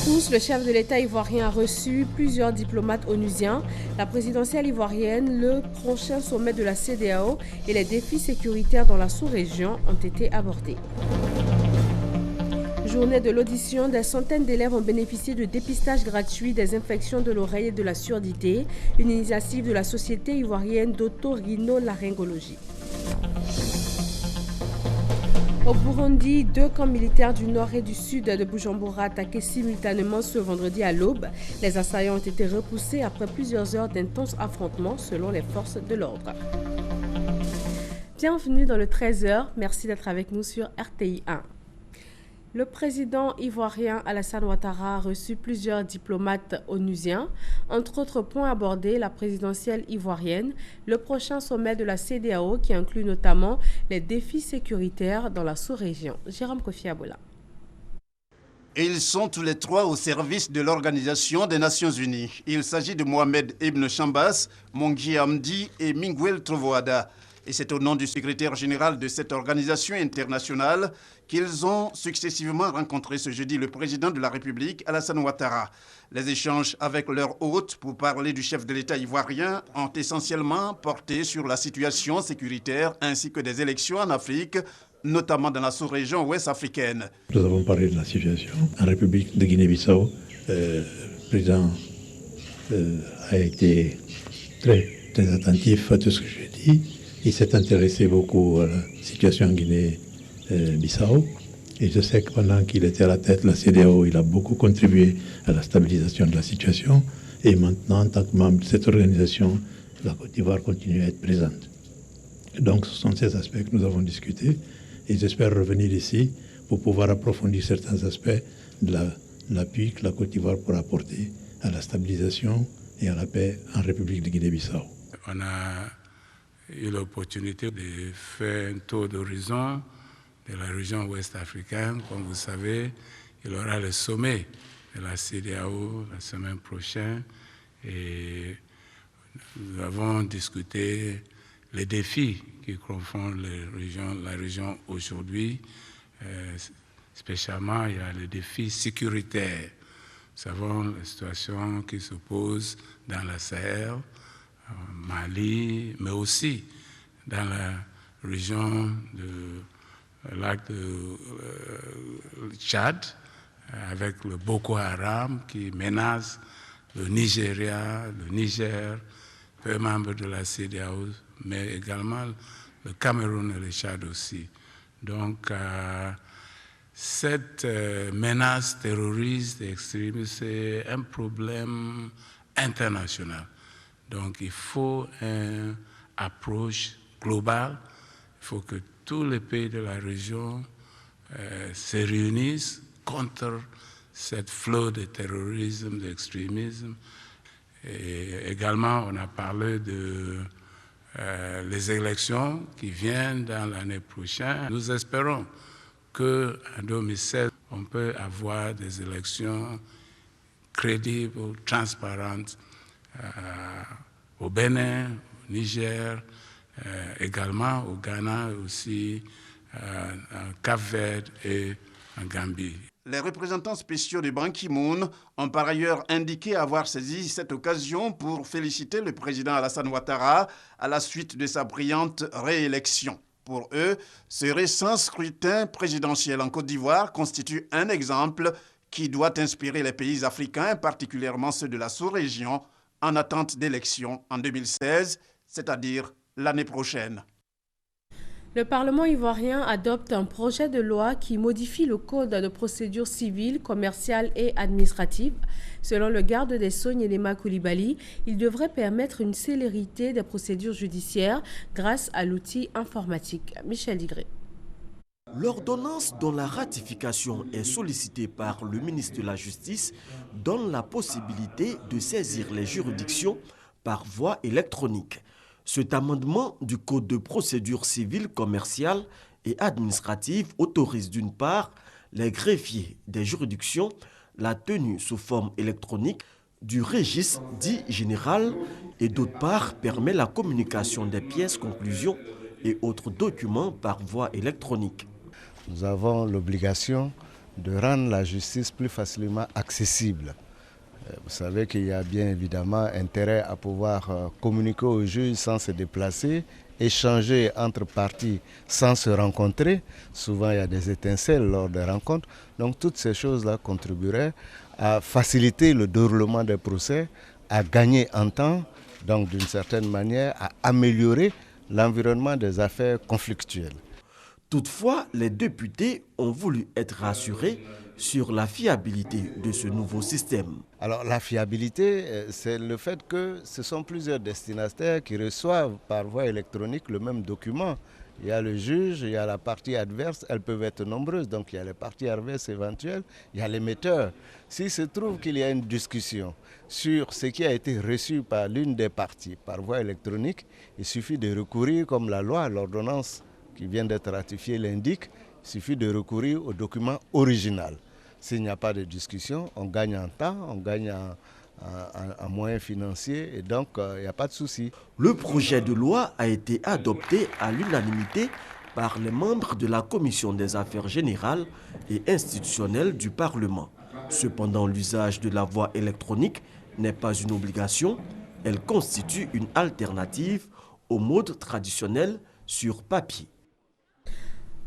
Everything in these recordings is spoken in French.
tous, le chef de l'État ivoirien a reçu plusieurs diplomates onusiens. La présidentielle ivoirienne, le prochain sommet de la CEDEAO et les défis sécuritaires dans la sous-région ont été abordés. Journée de l'audition, des centaines d'élèves ont bénéficié de dépistage gratuit des infections de l'oreille et de la surdité, une initiative de la Société ivoirienne d'autorhinolaryngologie. Au Burundi, 2 camps militaires du nord et du sud de Bujumbura attaqués simultanément ce vendredi à l'aube. Les assaillants ont été repoussés après plusieurs heures d'intenses affrontements selon les forces de l'ordre. Bienvenue dans le 13h, merci d'être avec nous sur RTI 1. Le président ivoirien Alassane Ouattara a reçu plusieurs diplomates onusiens. Entre autres points abordés, la présidentielle ivoirienne, le prochain sommet de la CEDEAO qui inclut notamment les défis sécuritaires dans la sous-région. Jérôme Kofi Abola. Ils sont tous les trois au service de l'Organisation des Nations Unies. Il s'agit de Mohamed Ibn Chambas, Mongui Amdi et Miguel Trovoada. Et c'est au nom du secrétaire général de cette organisation internationale qu'ils ont successivement rencontré ce jeudi le président de la République, Alassane Ouattara. Les échanges avec leur hôte pour parler du chef de l'État ivoirien ont essentiellement porté sur la situation sécuritaire ainsi que des élections en Afrique, notamment dans la sous-région ouest africaine. Nous avons parlé de la situation en République de Guinée-Bissau. Le président a été très attentif à tout ce que j'ai dit. Il s'est intéressé beaucoup à la situation en Guinée-Bissau. Et je sais que pendant qu'il était à la tête de la CEDEAO, il a beaucoup contribué à la stabilisation de la situation. Et maintenant, en tant que membre de cette organisation, la Côte d'Ivoire continue à être présente. Donc, ce sont ces aspects que nous avons discutés. Et j'espère revenir ici pour pouvoir approfondir certains aspects de l'appui que la Côte d'Ivoire pourra apporter à la stabilisation et à la paix en République de Guinée-Bissau. On a eu l'opportunité de faire un tour d'horizon de la région ouest africaine. Comme vous savez, il y aura le sommet de la CEDEAO la semaine prochaine et nous avons discuté les défis qui confrontent la région aujourd'hui. Spécialement, il y a le défi sécuritaire. Nous savons la situation qui se pose dans la Sahel, Mali, mais aussi dans la région de lac de Tchad, avec le Boko Haram qui menace le Nigeria, le Niger, peu membres de la CEDEAO, mais également le Cameroun et le Tchad aussi. Donc, cette menace terroriste et extrémiste, c'est un problème international. Donc, il faut une approche globale. Il faut que tous les pays de la région se réunissent contre cette flot de terrorisme, d'extrémisme. Et également, on a parlé de les élections qui viennent dans l'année prochaine. Nous espérons qu'en 2016, on peut avoir des élections crédibles, transparentes au Bénin, au Niger, également au Ghana, aussi en Cap-Vert et en Gambie. Les représentants spéciaux de Ban Ki-moon ont par ailleurs indiqué avoir saisi cette occasion pour féliciter le président Alassane Ouattara à la suite de sa brillante réélection. Pour eux, ce récent scrutin présidentiel en Côte d'Ivoire constitue un exemple qui doit inspirer les pays africains, particulièrement ceux de la sous-région, en attente d'élections en 2016, c'est-à-dire l'année prochaine. Le Parlement ivoirien adopte un projet de loi qui modifie le code de procédure civile, commerciale et administrative. Selon le garde des Sceaux Niéléma Coulibaly, il devrait permettre une célérité des procédures judiciaires grâce à l'outil informatique. Michel Digré. L'ordonnance dont la ratification est sollicitée par le ministre de la Justice donne la possibilité de saisir les juridictions par voie électronique. Cet amendement du Code de procédure civile, commerciale et administrative autorise d'une part les greffiers des juridictions la tenue sous forme électronique du registre dit général et d'autre part permet la communication des pièces conclusions et autres documents par voie électronique. Nous avons l'obligation de rendre la justice plus facilement accessible. Vous savez qu'il y a bien évidemment intérêt à pouvoir communiquer au juge sans se déplacer, échanger entre parties sans se rencontrer. Souvent, il y a des étincelles lors des rencontres. Donc, toutes ces choses-là contribueraient à faciliter le déroulement des procès, à gagner en temps, donc d'une certaine manière à améliorer l'environnement des affaires conflictuelles. Toutefois, les députés ont voulu être rassurés sur la fiabilité de ce nouveau système. Alors la fiabilité, c'est le fait que ce sont plusieurs destinataires qui reçoivent par voie électronique le même document. Il y a le juge, il y a la partie adverse, elles peuvent être nombreuses, donc il y a les parties adverses éventuelles, il y a l'émetteur. S'il se trouve qu'il y a une discussion sur ce qui a été reçu par l'une des parties par voie électronique, il suffit de recourir, comme la loi, l'ordonnance qui vient d'être ratifiée l'indique, il suffit de recourir au document original. S'il n'y a pas de discussion, on gagne en temps, on gagne en moyens financiers et donc il n'y a pas de souci. Le projet de loi a été adopté à l'unanimité par les membres de la Commission des affaires générales et institutionnelles du Parlement. Cependant, l'usage de la voie électronique n'est pas une obligation, elle constitue une alternative au mode traditionnel sur papier.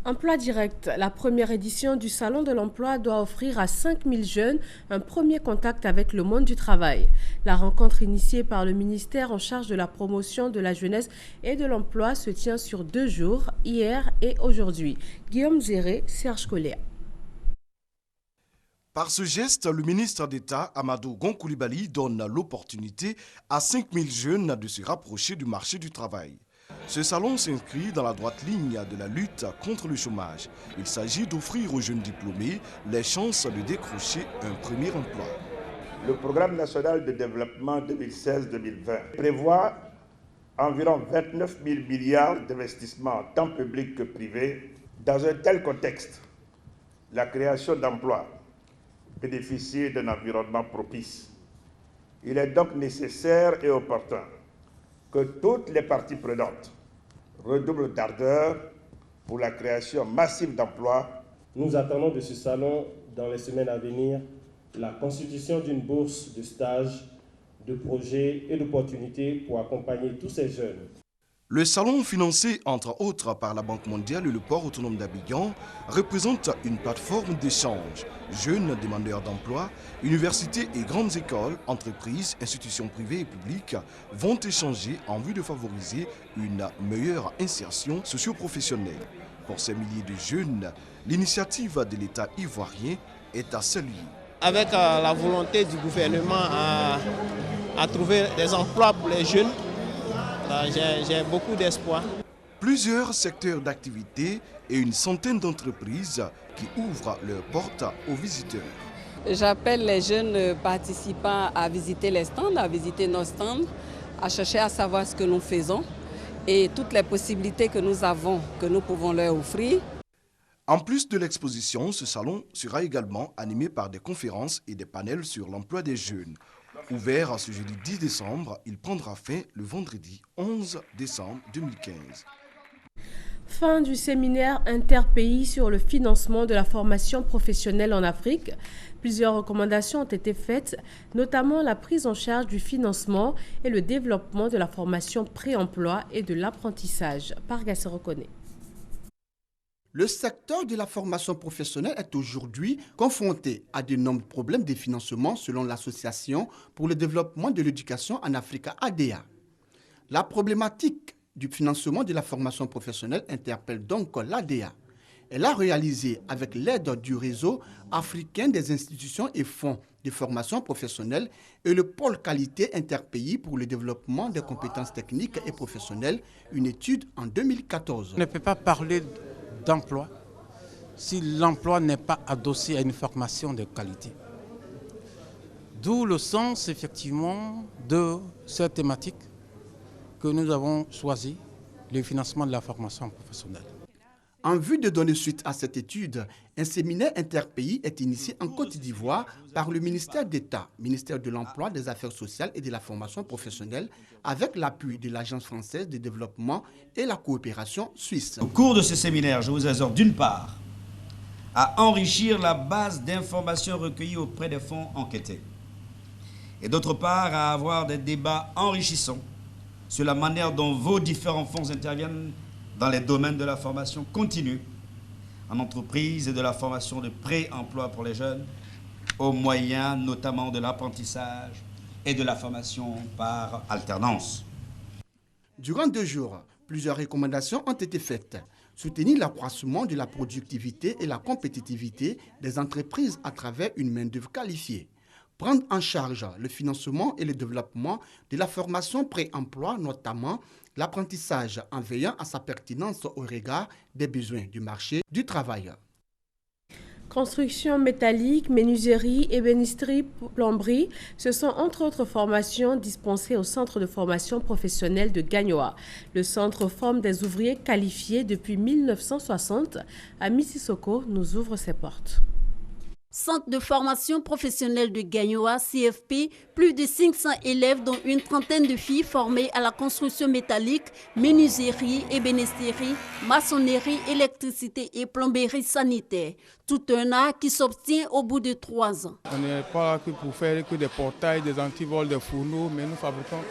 Emploi direct, la première édition du Salon de l'emploi doit offrir à 5000 jeunes un premier contact avec le monde du travail. La rencontre initiée par le ministère en charge de la promotion de la jeunesse et de l'emploi se tient sur 2 jours, hier et aujourd'hui. Guillaume Zéré, Serge Collet. Par ce geste, le ministre d'État, Amadou Gon Coulibaly, donne l'opportunité à 5000 jeunes de se rapprocher du marché du travail. Ce salon s'inscrit dans la droite ligne de la lutte contre le chômage. Il s'agit d'offrir aux jeunes diplômés les chances de décrocher un premier emploi. Le programme national de développement 2016-2020 prévoit environ 29 000 milliards d'investissements tant publics que privés. Dans un tel contexte, la création d'emplois bénéficie d'un environnement propice. Il est donc nécessaire et opportun que toutes les parties prenantes redoublent d'ardeur pour la création massive d'emplois. Nous attendons de ce salon, dans les semaines à venir, la constitution d'une bourse de stage, de projets et d'opportunités pour accompagner tous ces jeunes. Le salon, financé entre autres par la Banque mondiale et le port autonome d'Abidjan, représente une plateforme d'échange. Jeunes demandeurs d'emploi, universités et grandes écoles, entreprises, institutions privées et publiques vont échanger en vue de favoriser une meilleure insertion socio-professionnelle. Pour ces milliers de jeunes, l'initiative de l'État ivoirien est à saluer. Avec la volonté du gouvernement à trouver des emplois pour les jeunes, j'ai beaucoup d'espoir. Plusieurs secteurs d'activité et une centaine d'entreprises qui ouvrent leurs portes aux visiteurs. J'appelle les jeunes participants à visiter les stands, à visiter nos stands, à chercher à savoir ce que nous faisons et toutes les possibilités que nous avons, que nous pouvons leur offrir. En plus de l'exposition, ce salon sera également animé par des conférences et des panels sur l'emploi des jeunes. Ouvert ce jeudi 10 décembre, il prendra fin le vendredi 11 décembre 2015. Fin du séminaire interpays sur le financement de la formation professionnelle en Afrique. Plusieurs recommandations ont été faites, notamment la prise en charge du financement et le développement de la formation pré-emploi et de l'apprentissage. Pargas reconnaît. Le secteur de la formation professionnelle est aujourd'hui confronté à de nombreux problèmes de financement selon l'Association pour le développement de l'éducation en Afrique, ADEA. La problématique du financement de la formation professionnelle interpelle donc l'ADEA. Elle a réalisé avec l'aide du réseau africain des institutions et fonds de formation professionnelle et le pôle qualité interpays pour le développement des compétences techniques et professionnelles une étude en 2014. On ne peut pas parler d'emploi si l'emploi n'est pas adossé à une formation de qualité. D'où le sens effectivement de cette thématique que nous avons choisi, le financement de la formation professionnelle. En vue de donner suite à cette étude, un séminaire interpays est initié en Côte d'Ivoire par le ministère d'État, ministère de l'Emploi, des Affaires sociales et de la formation professionnelle, avec l'appui de l'Agence française de développement et la coopération suisse. Au cours de ce séminaire, je vous exhorte d'une part à enrichir la base d'informations recueillies auprès des fonds enquêtés. Et d'autre part, à avoir des débats enrichissants sur la manière dont vos différents fonds interviennent dans les domaines de la formation continue, en entreprise et de la formation de pré-emploi pour les jeunes, au moyen notamment de l'apprentissage et de la formation par alternance. Durant 2 jours, plusieurs recommandations ont été faites. Soutenir l'accroissement de la productivité et la compétitivité des entreprises à travers une main-d'œuvre qualifiée. Prendre en charge le financement et le développement de la formation pré-emploi, notamment l'apprentissage en veillant à sa pertinence au regard des besoins du marché du travail. Construction métallique, menuiserie, ébénisterie, plomberie, ce sont entre autres formations dispensées au Centre de formation professionnelle de Gagnoa. Le centre forme des ouvriers qualifiés depuis 1960. À Mississauga nous ouvre ses portes. Centre de formation professionnelle de Gagnoa, CFP, plus de 500 élèves dont une trentaine de filles formées à la construction métallique, menuiserie, ébénisterie, maçonnerie, électricité et plomberie sanitaire. Tout un art qui s'obtient au bout de 3 ans. On n'est pas là que pour faire que des portails, des antivols, des fourneaux, mais nous fabriquons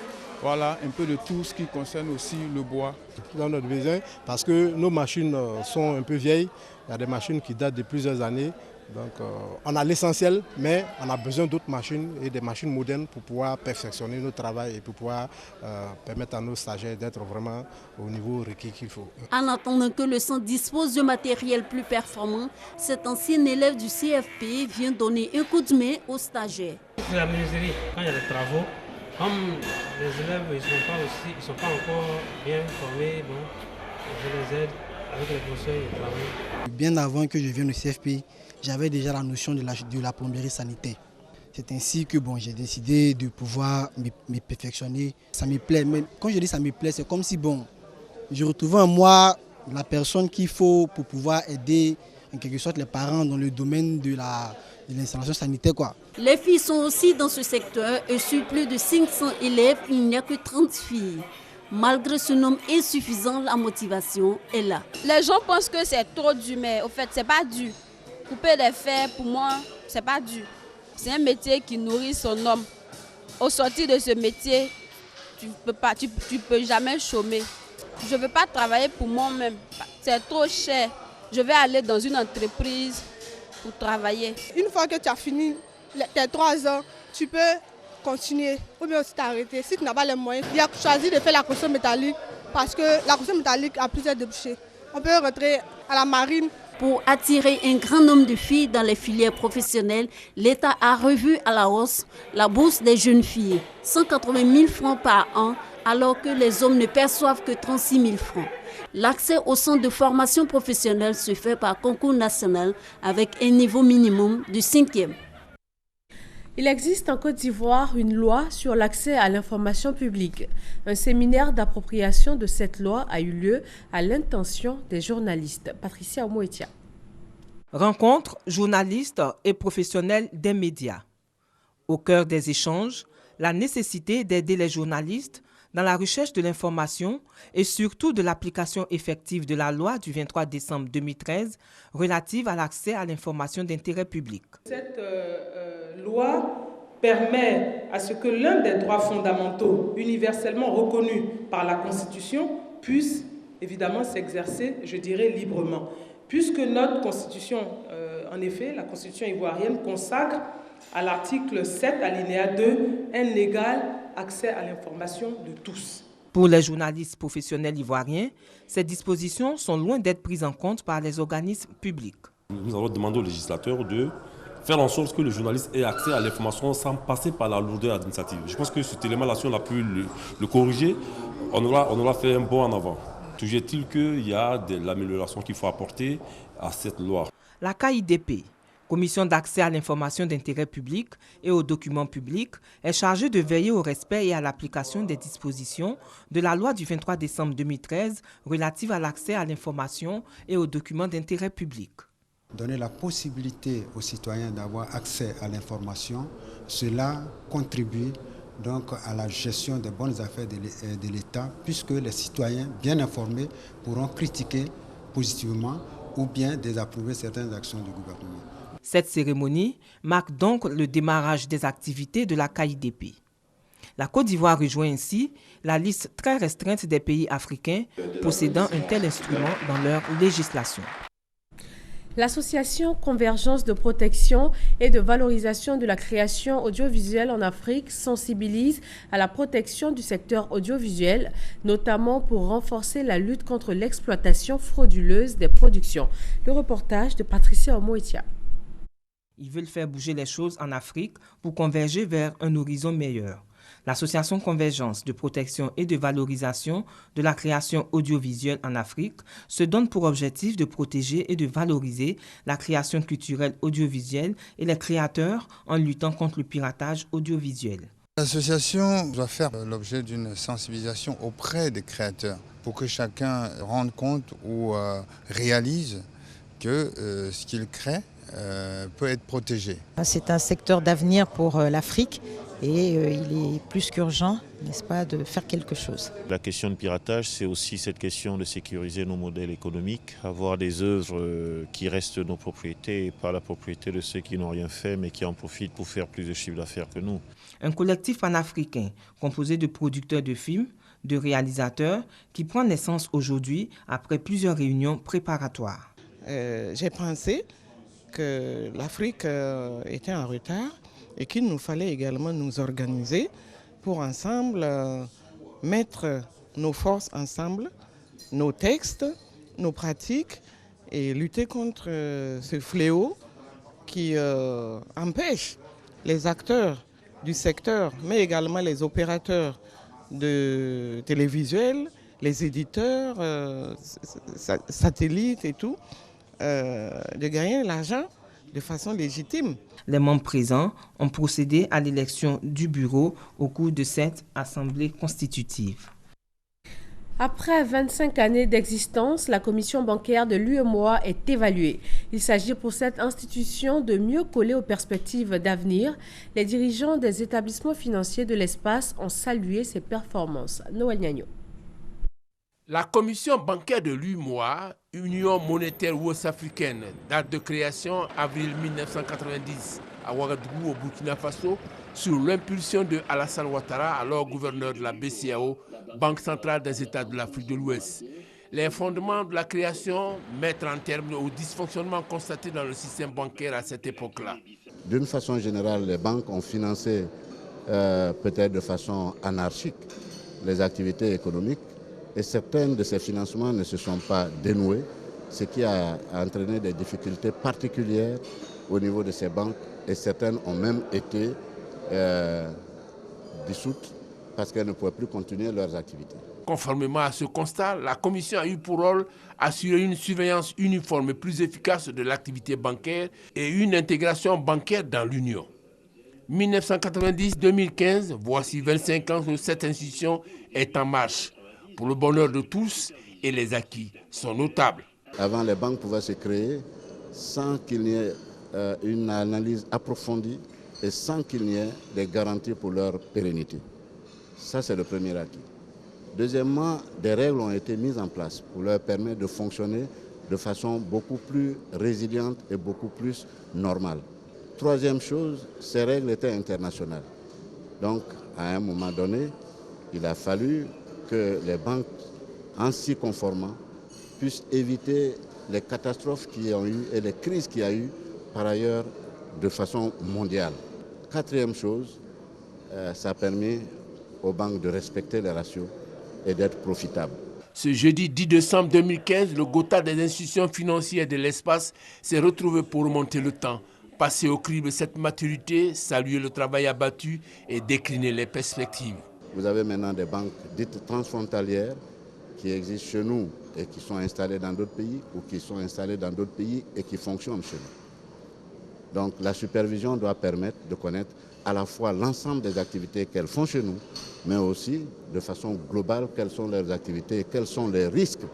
un peu de tout ce qui concerne aussi le bois. Dans notre besoin, parce que nos machines sont un peu vieilles, il y a des machines qui datent de plusieurs années. Donc on a l'essentiel, mais on a besoin d'autres machines et des machines modernes pour pouvoir perfectionner notre travail et pour pouvoir permettre à nos stagiaires d'être vraiment au niveau requis qu'il faut. En attendant que le centre dispose de matériel plus performant, cet ancien élève du CFP vient donner un coup de main aux stagiaires. C'est la menuiserie, quand il y a des travaux, comme les élèves ils sont pas encore bien formés, je les aide avec les professeurs et travail. Bien avant que je vienne au CFP, j'avais déjà la notion de la plomberie sanitaire. C'est ainsi que j'ai décidé de pouvoir me perfectionner. Ça me plaît, mais quand je dis ça me plaît, c'est comme si je retrouvais en moi la personne qu'il faut pour pouvoir aider en quelque sorte les parents dans le domaine de l'installation sanitaire. Les filles sont aussi dans ce secteur et sur plus de 500 élèves, il n'y a que 30 filles. Malgré ce nombre insuffisant, la motivation est là. Les gens pensent que c'est trop dur, mais au fait, c'est pas dur. Couper des fers, pour moi, c'est pas dur. C'est un métier qui nourrit son homme. Au sortir de ce métier, tu peux jamais chômer. Je ne veux pas travailler pour moi-même. C'est trop cher. Je vais aller dans une entreprise pour travailler. Une fois que tu as fini tes 3 ans, tu peux continuer ou bien aussi t'arrêter. Si tu n'as pas les moyens, il a choisi de faire la construction métallique parce que la construction métallique a plusieurs débouchés. On peut rentrer à la marine. Pour attirer un grand nombre de filles dans les filières professionnelles, l'État a revu à la hausse la bourse des jeunes filles, 180 000 francs par an, alors que les hommes ne perçoivent que 36 000 francs. L'accès au centre de formation professionnelle se fait par concours national avec un niveau minimum de 5e. Il existe en Côte d'Ivoire une loi sur l'accès à l'information publique. Un séminaire d'appropriation de cette loi a eu lieu à l'intention des journalistes. Patricia Omoetia. Rencontre journalistes et professionnels des médias. Au cœur des échanges, la nécessité d'aider les journalistes dans la recherche de l'information et surtout de l'application effective de la loi du 23 décembre 2013 relative à l'accès à l'information d'intérêt public. Cette loi permet à ce que l'un des droits fondamentaux universellement reconnus par la Constitution puisse évidemment s'exercer, je dirais, librement. Puisque notre Constitution, en effet, la Constitution ivoirienne consacre à l'article 7, alinéa 2, un égal accès à l'information de tous. Pour les journalistes professionnels ivoiriens, ces dispositions sont loin d'être prises en compte par les organismes publics. Nous allons demander aux législateurs de faire en sorte que le journaliste ait accès à l'information sans passer par la lourdeur administrative. Je pense que cet élément-là, si on a pu le corriger, on aura fait un bond en avant. Toujours est-il qu'il y a de l'amélioration qu'il faut apporter à cette loi. La KIDP, Commission d'accès à l'information d'intérêt public et aux documents publics, est chargée de veiller au respect et à l'application des dispositions de la loi du 23 décembre 2013 relative à l'accès à l'information et aux documents d'intérêt public. Donner la possibilité aux citoyens d'avoir accès à l'information, cela contribue donc à la gestion des bonnes affaires de l'État, puisque les citoyens bien informés pourront critiquer positivement ou bien désapprouver certaines actions du gouvernement. Cette cérémonie marque donc le démarrage des activités de la KIDP. La Côte d'Ivoire rejoint ainsi la liste très restreinte des pays africains possédant un tel instrument dans leur législation. L'association Convergence de protection et de valorisation de la création audiovisuelle en Afrique sensibilise à la protection du secteur audiovisuel, notamment pour renforcer la lutte contre l'exploitation frauduleuse des productions. Le reportage de Patricia Omoetia. Ils veulent faire bouger les choses en Afrique pour converger vers un horizon meilleur. L'association Convergence de protection et de valorisation de la création audiovisuelle en Afrique se donne pour objectif de protéger et de valoriser la création culturelle audiovisuelle et les créateurs en luttant contre le piratage audiovisuel. L'association doit faire l'objet d'une sensibilisation auprès des créateurs pour que chacun rende compte ou réalise que ce qu'il crée peut être protégé. C'est un secteur d'avenir pour l'Afrique et il est plus qu'urgent, n'est-ce pas, de faire quelque chose. La question de piratage, c'est aussi cette question de sécuriser nos modèles économiques, avoir des œuvres qui restent nos propriétés et pas la propriété de ceux qui n'ont rien fait mais qui en profitent pour faire plus de chiffre d'affaires que nous. Un collectif panafricain composé de producteurs de films, de réalisateurs qui prend naissance aujourd'hui après plusieurs réunions préparatoires. J'ai pensé que l'Afrique était en retard et qu'il nous fallait également nous organiser pour ensemble mettre nos forces ensemble, nos textes, nos pratiques et lutter contre ce fléau qui empêche les acteurs du secteur, mais également les opérateurs de télévisuels, les éditeurs, satellites et tout, de gagner l'argent de façon légitime. Les membres présents ont procédé à l'élection du bureau au cours de cette assemblée constitutive. Après 25 années d'existence, la commission bancaire de l'UEMOA est évaluée. Il s'agit pour cette institution de mieux coller aux perspectives d'avenir. Les dirigeants des établissements financiers de l'espace ont salué ses performances. Noël Niagno. La commission bancaire de l'UEMOA, Union monétaire ouest-africaine, date de création avril 1990 à Ouagadougou au Burkina Faso, sous l'impulsion de Alassane Ouattara, alors gouverneur de la BCEAO, Banque centrale des États de l'Afrique de l'Ouest. Les fondements de la création mettent en terme aux dysfonctionnements constatés dans le système bancaire à cette époque-là. D'une façon générale, les banques ont financé peut-être de façon anarchique les activités économiques et certains de ces financements ne se sont pas dénoués, ce qui a entraîné des difficultés particulières au niveau de ces banques et certaines ont même été dissoutes parce qu'elles ne pouvaient plus continuer leurs activités. Conformément à ce constat, la Commission a eu pour rôle d'assurer une surveillance uniforme et plus efficace de l'activité bancaire et une intégration bancaire dans l'Union. 1990-2015, voici 25 ans que cette institution est en marche. Pour le bonheur de tous et les acquis sont notables. Avant, les banques pouvaient se créer sans qu'il n'y ait une analyse approfondie et sans qu'il n'y ait des garanties pour leur pérennité. Ça, c'est le premier acquis. Deuxièmement, des règles ont été mises en place pour leur permettre de fonctionner de façon beaucoup plus résiliente et beaucoup plus normale. Troisième chose, ces règles étaient internationales. Donc, à un moment donné, il a fallu que les banques, en s'y conformant, puissent éviter les catastrophes qu'il y a eu et les crises qu'il y a eu par ailleurs de façon mondiale. Quatrième chose, ça a permis aux banques de respecter les ratios et d'être profitables. Ce jeudi 10 décembre 2015, le Gotha des institutions financières de l'espace s'est retrouvé pour remonter le temps, passer au crible cette maturité, saluer le travail abattu et décliner les perspectives. Vous avez maintenant des banques dites transfrontalières qui existent chez nous et qui sont installées dans d'autres pays ou qui sont installées dans d'autres pays et qui fonctionnent chez nous. Donc la supervision doit permettre de connaître à la fois l'ensemble des activités qu'elles font chez nous, mais aussi de façon globale quelles sont leurs activités et quels sont les risques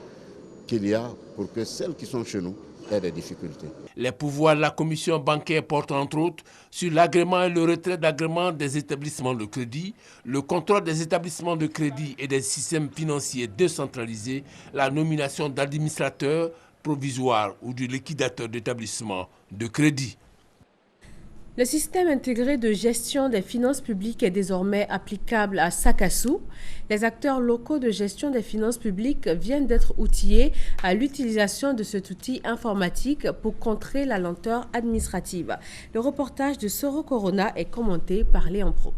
qu'il y a pour que celles qui sont chez nous aient des difficultés. Les pouvoirs de la commission bancaire portent entre autres sur l'agrément et le retrait d'agrément des établissements de crédit, le contrôle des établissements de crédit et des systèmes financiers décentralisés, la nomination d'administrateurs, provisoire ou du liquidateur d'établissement de crédit. Le système intégré de gestion des finances publiques est désormais applicable à Sakassou. Les acteurs locaux de gestion des finances publiques viennent d'être outillés à l'utilisation de cet outil informatique pour contrer la lenteur administrative. Le reportage de Soro Corona est commenté par Léon Pro.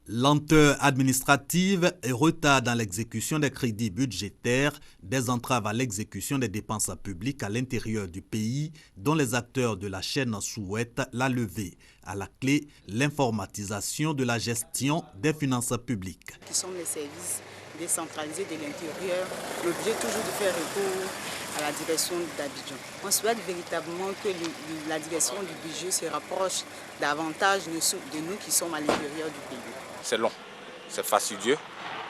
Lenteur administrative et retard dans l'exécution des crédits budgétaires, des entraves à l'exécution des dépenses publiques à l'intérieur du pays, dont les acteurs de la chaîne souhaitent la levée. À la clé, l'informatisation de la gestion des finances publiques. Qui sont les services décentralisés de l'intérieur, l'objet toujours de faire recours à la direction d'Abidjan. On souhaite véritablement que la direction du budget se rapproche davantage de nous qui sommes à l'intérieur du pays. C'est long, c'est fastidieux,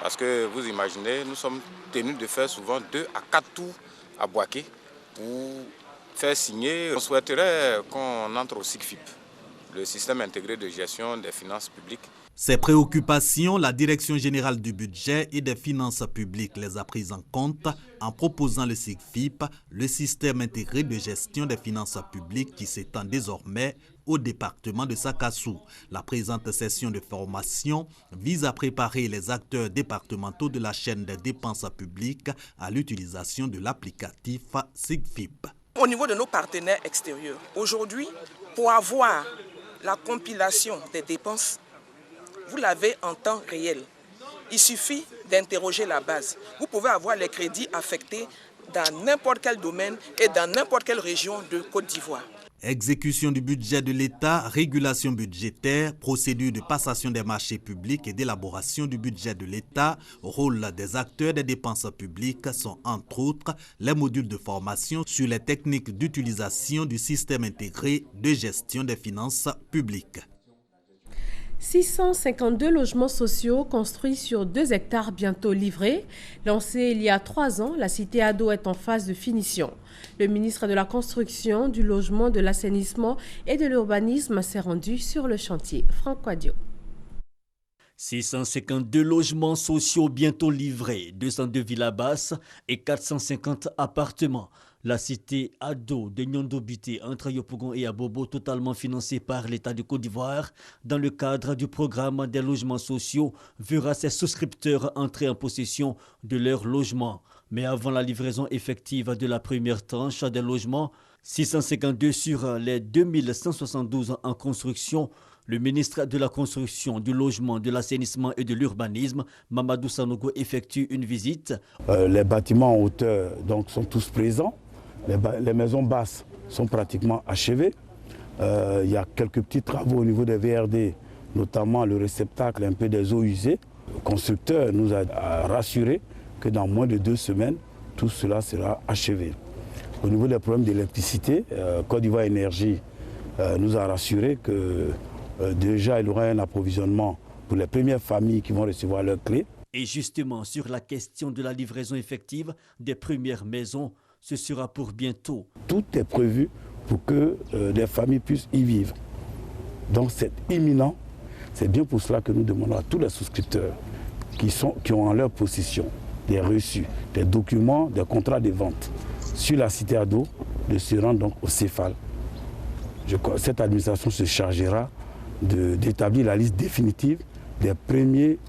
parce que vous imaginez, nous sommes tenus de faire souvent 2 à 4 tours à Boaké pour faire signer. On souhaiterait qu'on entre au SIGFIP, le système intégré de gestion des finances publiques. Ces préoccupations, la Direction générale du budget et des finances publiques les a prises en compte en proposant le SIGFIP, le système intégré de gestion des finances publiques qui s'étend désormais au département de Sakassou. La présente session de formation vise à préparer les acteurs départementaux de la chaîne des dépenses publiques à l'utilisation de l'applicatif SIGFIP. Au niveau de nos partenaires extérieurs, aujourd'hui, pour avoir la compilation des dépenses, vous l'avez en temps réel. Il suffit d'interroger la base. Vous pouvez avoir les crédits affectés dans n'importe quel domaine et dans n'importe quelle région de Côte d'Ivoire. Exécution du budget de l'État, régulation budgétaire, procédure de passation des marchés publics et d'élaboration du budget de l'État, rôle des acteurs des dépenses publiques sont entre autres les modules de formation sur les techniques d'utilisation du système intégré de gestion des finances publiques. 652 logements sociaux construits sur 2 hectares bientôt livrés. Lancée il y a 3 ans, la cité Ado est en phase de finition. Le ministre de la Construction, du Logement, de l'Assainissement et de l'Urbanisme s'est rendu sur le chantier. Franck Quadio. 652 logements sociaux bientôt livrés, 202 villas basses et 450 appartements. La cité Ado de Nyondobité entre Yopougon et Abobo, totalement financée par l'État de Côte d'Ivoire, dans le cadre du programme des logements sociaux, verra ses souscripteurs entrer en possession de leur logement. Mais avant la livraison effective de la première tranche des logements, 652 sur les 2172 en construction, le ministre de la Construction, du Logement, de l'Assainissement et de l'Urbanisme, Mamadou Sanogo, effectue une visite. Les bâtiments en hauteur donc, sont tous présents. Les maisons basses sont pratiquement achevées. Il y a quelques petits travaux au niveau des VRD, notamment le réceptacle un peu des eaux usées. Le constructeur nous a rassuré que dans moins de 2 semaines, tout cela sera achevé. Au niveau des problèmes d'électricité, Côte d'Ivoire Énergie nous a rassuré que déjà il y aura un approvisionnement pour les premières familles qui vont recevoir leurs clés. Et justement, sur la question de la livraison effective des premières maisons, ce sera pour bientôt. Tout est prévu pour que les familles puissent y vivre. Donc c'est imminent. C'est bien pour cela que nous demandons à tous les souscripteurs qui ont en leur possession des reçus, des documents, des contrats de vente sur la cité Ado de se rendre donc au CEFAL. Cette administration se chargera d'établir la liste définitive des premiers,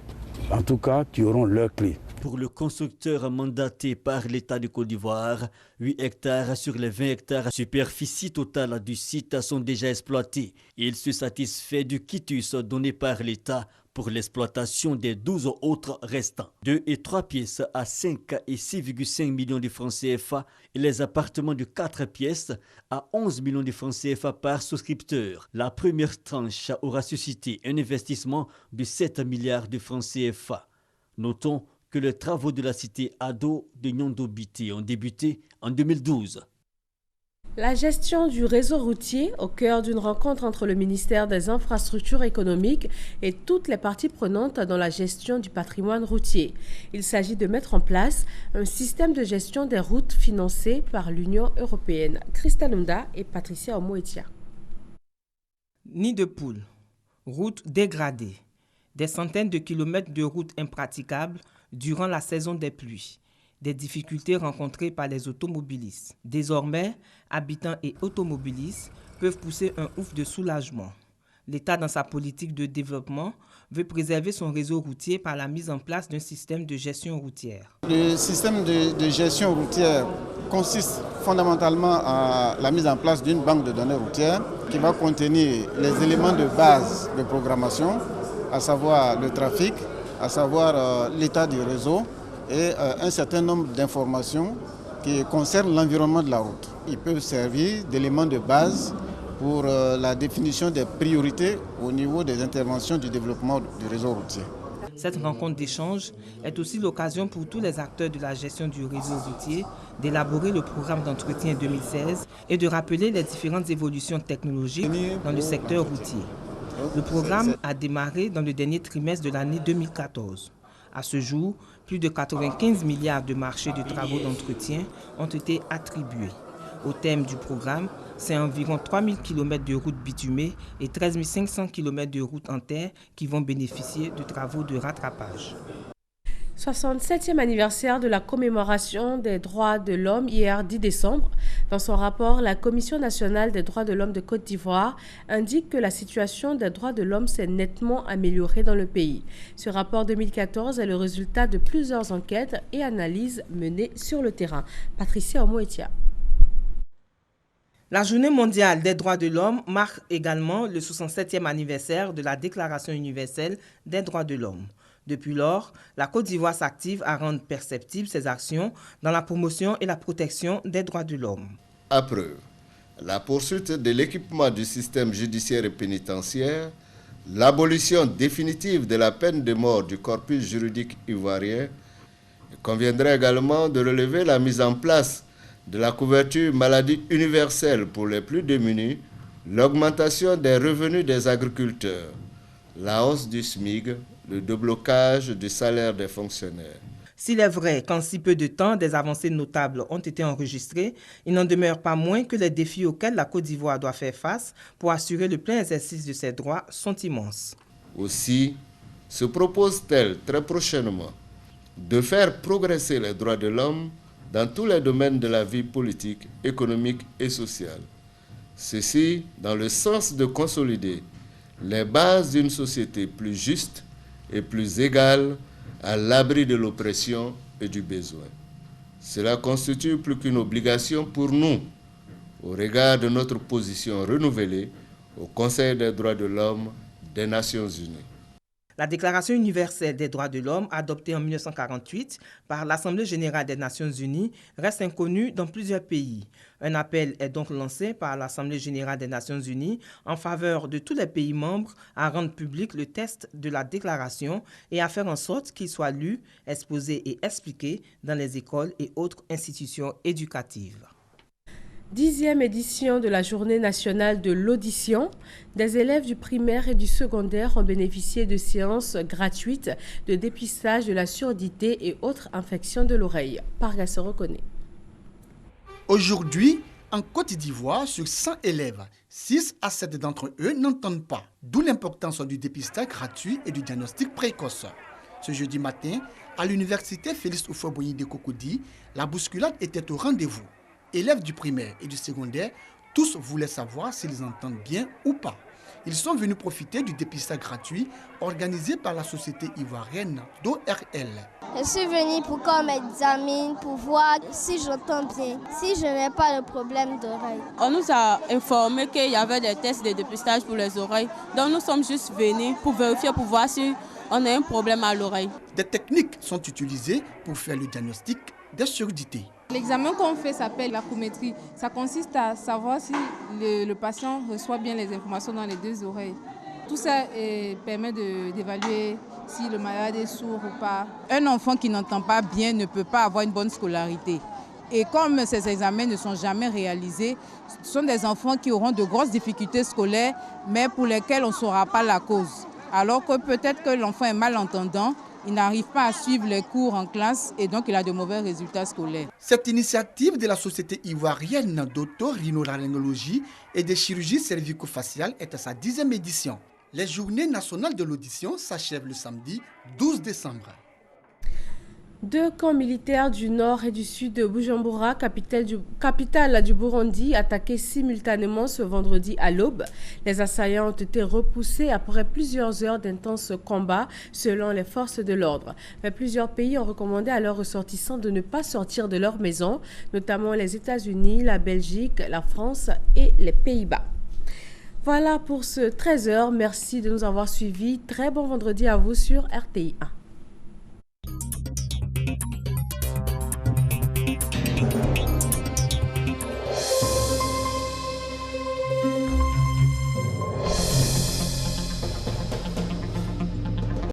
en tout cas, qui auront leurs clés. Pour le constructeur mandaté par l'État de Côte d'Ivoire, 8 hectares sur les 20 hectares superficie totale du site sont déjà exploités. Il se satisfait du quitus donné par l'État pour l'exploitation des 12 autres restants. 2 et 3 pièces à 5 et 6,5 millions de francs CFA et les appartements de 4 pièces à 11 millions de francs CFA par souscripteur. La première tranche aura suscité un investissement de 7 milliards de francs CFA. Notons que les travaux de la cité Ado de Nyondobité ont débuté en 2012. La gestion du réseau routier au cœur d'une rencontre entre le ministère des Infrastructures économiques et toutes les parties prenantes dans la gestion du patrimoine routier. Il s'agit de mettre en place un système de gestion des routes financé par l'Union européenne. Christelle Nda et Patricia Omoetia. Nid de poule, routes dégradées, des centaines de kilomètres de routes impraticables durant la saison des pluies, des difficultés rencontrées par les automobilistes. Désormais, habitants et automobilistes peuvent pousser un ouf de soulagement. L'État, dans sa politique de développement, veut préserver son réseau routier par la mise en place d'un système de gestion routière. Le système de gestion routière consiste fondamentalement à la mise en place d'une banque de données routières qui va contenir les éléments de base de programmation, à savoir le trafic, à savoir l'état du réseau et un certain nombre d'informations qui concernent l'environnement de la route. Ils peuvent servir d'éléments de base pour la définition des priorités au niveau des interventions du développement du réseau routier. Cette rencontre d'échange est aussi l'occasion pour tous les acteurs de la gestion du réseau routier d'élaborer le programme d'entretien 2016 et de rappeler les différentes évolutions technologiques dans le secteur routier. Le programme a démarré dans le dernier trimestre de l'année 2014. À ce jour, plus de 95 milliards de marchés de travaux d'entretien ont été attribués. Au thème du programme, c'est environ 3000 km de routes bitumées et 13 500 km de routes en terre qui vont bénéficier de travaux de rattrapage. 67e anniversaire de la commémoration des droits de l'homme hier 10 décembre. Dans son rapport, la Commission nationale des droits de l'homme de Côte d'Ivoire indique que la situation des droits de l'homme s'est nettement améliorée dans le pays. Ce rapport 2014 est le résultat de plusieurs enquêtes et analyses menées sur le terrain. Patricia Omoetia. La Journée mondiale des droits de l'homme marque également le 67e anniversaire de la Déclaration universelle des droits de l'homme. Depuis lors, la Côte d'Ivoire s'active à rendre perceptibles ses actions dans la promotion et la protection des droits de l'homme. À preuve, la poursuite de l'équipement du système judiciaire et pénitentiaire, l'abolition définitive de la peine de mort du corpus juridique ivoirien, il conviendrait également de relever la mise en place de la couverture maladie universelle pour les plus démunis, l'augmentation des revenus des agriculteurs, la hausse du SMIC, le déblocage du salaire des fonctionnaires. S'il est vrai qu'en si peu de temps, des avancées notables ont été enregistrées, il n'en demeure pas moins que les défis auxquels la Côte d'Ivoire doit faire face pour assurer le plein exercice de ses droits sont immenses. Aussi, se propose-t-elle très prochainement de faire progresser les droits de l'homme dans tous les domaines de la vie politique, économique et sociale. Ceci dans le sens de consolider les bases d'une société plus juste et plus égale à l'abri de l'oppression et du besoin. Cela constitue plus qu'une obligation pour nous, au regard de notre position renouvelée au Conseil des droits de l'homme des Nations Unies. La Déclaration universelle des droits de l'homme, adoptée en 1948 par l'Assemblée générale des Nations unies, reste inconnue dans plusieurs pays. Un appel est donc lancé par l'Assemblée générale des Nations unies en faveur de tous les pays membres à rendre public le texte de la déclaration et à faire en sorte qu'il soit lu, exposé et expliqué dans les écoles et autres institutions éducatives. 10e édition de la Journée nationale de l'audition. Des élèves du primaire et du secondaire ont bénéficié de séances gratuites de dépistage de la surdité et autres infections de l'oreille. Parga se reconnaît. Aujourd'hui, en Côte d'Ivoire, sur 100 élèves, 6 à 7 d'entre eux n'entendent pas, d'où l'importance du dépistage gratuit et du diagnostic précoce. Ce jeudi matin, à l'université Félix Houphouët-Boigny de Cocody, la bousculade était au rendez-vous. Élèves du primaire et du secondaire, tous voulaient savoir s'ils entendent bien ou pas. Ils sont venus profiter du dépistage gratuit organisé par la société ivoirienne d'ORL. Je suis venue pour qu'on m'examine, pour voir si j'entends bien, si je n'ai pas de problème d'oreille. On nous a informé qu'il y avait des tests de dépistage pour les oreilles. Donc nous sommes juste venus pour vérifier, pour voir si on a un problème à l'oreille. Des techniques sont utilisées pour faire le diagnostic des surdités. L'examen qu'on fait s'appelle l'acométrie. Ça consiste à savoir si le patient reçoit bien les informations dans les deux oreilles. Tout ça permet d'évaluer si le malade est sourd ou pas. Un enfant qui n'entend pas bien ne peut pas avoir une bonne scolarité. Et comme ces examens ne sont jamais réalisés, ce sont des enfants qui auront de grosses difficultés scolaires, mais pour lesquels on ne saura pas la cause. Alors que peut-être que l'enfant est malentendant, il n'arrive pas à suivre les cours en classe et donc il a de mauvais résultats scolaires. Cette initiative de la Société ivoirienne d'auto-rhinolaryngologie et de chirurgie cervico-faciale est à sa 10e édition. Les journées nationales de l'audition s'achèvent le samedi 12 décembre. Deux camps militaires du nord et du sud de Bujumbura, capitale du Burundi, attaqués simultanément ce vendredi à l'aube. Les assaillants ont été repoussés après plusieurs heures d'intenses combats selon les forces de l'ordre. Mais plusieurs pays ont recommandé à leurs ressortissants de ne pas sortir de leur maison, notamment les États-Unis, la Belgique, la France et les Pays-Bas. Voilà pour ce 13h. Merci de nous avoir suivis. Très bon vendredi à vous sur RTI 1.